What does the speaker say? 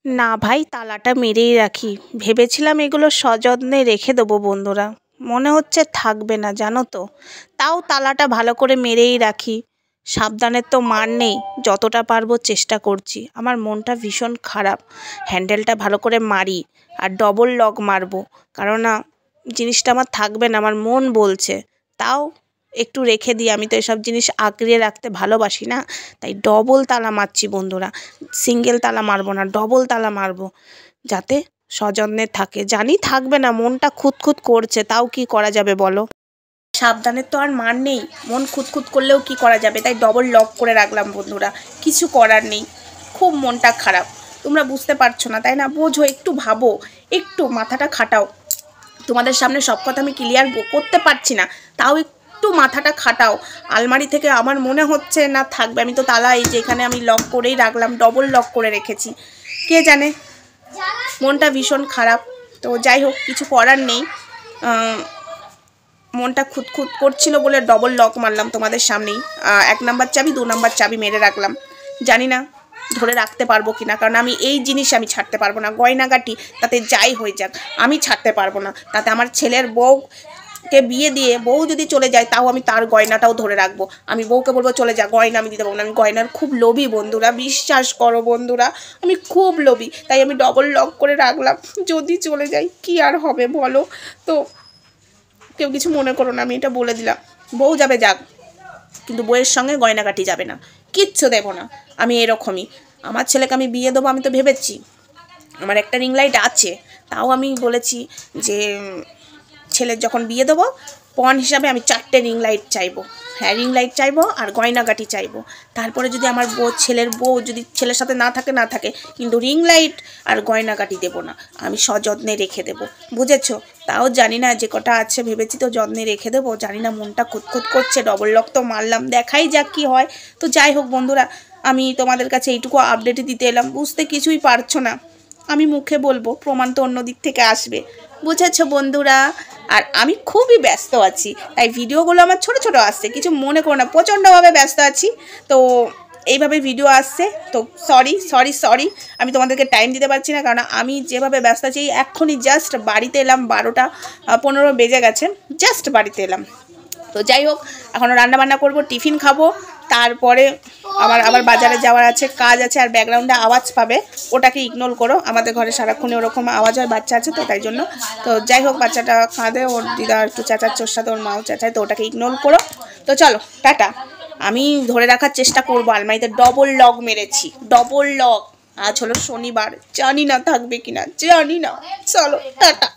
না ভাই, তালাটা মেরেই রাখি। ভেবেছিলাম এগুলো সযত্নে রেখে দেবো বন্ধুরা, মনে হচ্ছে থাকবে না জানো তো। তাও তালাটা ভালো করে মেরেই রাখি। সাবধানের তো মার নেই, যতটা পারবো চেষ্টা করছি। আমার মনটা ভীষণ খারাপ, হ্যান্ডেলটা ভালো করে মারি আর ডবল লক মারবো, কারণ না জিনিসটা আমার থাকবে না, আমার মন বলছে। তাও একটু রেখে দিই, আমি তো এসব জিনিস আঁকড়িয়ে রাখতে ভালোবাসি না, তাই ডবল তালা মারছি বন্ধুরা। সিঙ্গেল তালা মারবো না, ডবল তালা মারবো, যাতে সযত্নে থাকে। জানি থাকবে না, মনটা খুঁতখুত করছে, তাও কি করা যাবে বলো। সাবধানের তো আর মান নেই, মন খুঁতখুত করলেও কি করা যাবে, তাই ডবল লক করে রাখলাম বন্ধুরা। কিছু করার নেই, খুব মনটা খারাপ। তোমরা বুঝতে পারছো না তাই না, বোঝো, একটু ভাবো, একটু মাথাটা খাটাও। তোমাদের সামনে সব কথা আমি ক্লিয়ার করতে পারছি না, তাও একটু মাথাটা খাটাও। আলমারি থেকে আমার মনে হচ্ছে না থাকবে, আমি তো তালা এই যে এখানে আমি লক করেই রাখলাম, ডবল লক করে রেখেছি। কে জানে, মনটা ভীষণ খারাপ। তো যাই হোক, কিছু করার নেই। মনটা খুঁতখুত করছিল বলে ডবল লক মারলাম তোমাদের সামনেই। 1 নাম্বার চাবি 2 নাম্বার চাবি মেরে রাখলাম। জানি না ধরে রাখতে পারবো কিনা, কারণ আমি এই জিনিস আমি ছাড়তে পারবো না। গয়নাগাটি তাতে যাই হয়ে যাক, আমি ছাড়তে পারবো না। তাতে আমার ছেলের বউকে বিয়ে দিয়ে বউ যদি চলে যায়, তাও আমি তার গয়নাটাও ধরে রাখবো। আমি বউকে বলবো চলে যা, গয়না আমি দিতে পারবো না। আমি গয়নার খুব লোভী বন্ধুরা, বিশ্বাস করো বন্ধুরা, আমি খুব লোভী, তাই আমি ডবল লক করে রাখলাম। যদি চলে যাই কি আর হবে বলো। তো কেউ কিছু মনে করো না, আমি এটা বলে দিলাম। বউ যাবে যাক, কিন্তু বউয়ের সঙ্গে গয়নাগাটি যাবে না, কিচ্ছু দেবো না। আমি এরকমই, আমার ছেলেকে আমি বিয়ে দেবো, আমি তো ভেবেছি। আমার একটা রিং লাইট আছে, তাও আমি বলেছি যে ছেলের যখন বিয়ে দেবো পণ হিসাবে আমি 4টে রিং লাইট চাইবো। হ্যাঁ, রিং লাইট চাইবো আর গয়নাগাটি চাইবো। তারপরে যদি আমার ছেলের বউ যদি ছেলের সাথে না থাকে, কিন্তু রিং লাইট আর গয়নাগাটি দেবো না, আমি সযত্নে রেখে দেবো, বুঝেছো। তাও জানি না, যে কটা আছে ভেবেছি তো যত্নে রেখে দেবো। জানি না, মনটা খুঁতখুত করছে, ডবল লক তো মারলাম, দেখাই যাক কি হয়। তো যাই হোক বন্ধুরা, আমি তোমাদের কাছে এইটুকু আপডেটই দিতে এলাম। বুঝতে কিছুই পারছো না, আমি মুখে বলবো, প্রমাণ তো অন্য দিক থেকে আসবে, বুঝেছো বন্ধুরা। আর আমি খুবই ব্যস্ত আছি, তাই ভিডিওগুলো আমার ছোট ছোট আসছে, কিছু মনে করো না, প্রচণ্ডভাবে ব্যস্ত আছি। তো এইভাবে ভিডিও আসছে, তো সরি, আমি তোমাদেরকে টাইম দিতে পারছি না, কারণ আমি যেভাবে ব্যস্ত আছি, এক্ষুনি জাস্ট বাড়িতে এলাম, 12টা 15 বেজে গেছে, জাস্ট বাড়িতে এলাম। তো যাই হোক, এখনও রান্নাবান্না করবো, টিফিন খাবো, তারপরে আবার বাজারে যাওয়ার আছে, কাজ আছে। আর ব্যাকগ্রাউন্ডে আওয়াজ পাবে, ওটাকে ইগনোর করো, আমাদের ঘরে সারাক্ষণে ওরকম আওয়াজ হয়, বাচ্চা আছে তো তাই জন্য। তো যাই হোক, বাচ্চাটা কাঁদে, ওর দিদা একটু চেঁচাচ্ছে ওর সাথে, ওর মাও চেঁচায়, তো ওটাকে ইগনোর করো। তো চলো টাটা। আমি ধরে রাখার চেষ্টা করবো, আলমারিতে ডবল লক মেরেছি, ডবল লক। আজ হলো শনিবার, জানি না থাকবে কিনা, জানি না। চলো টাটা।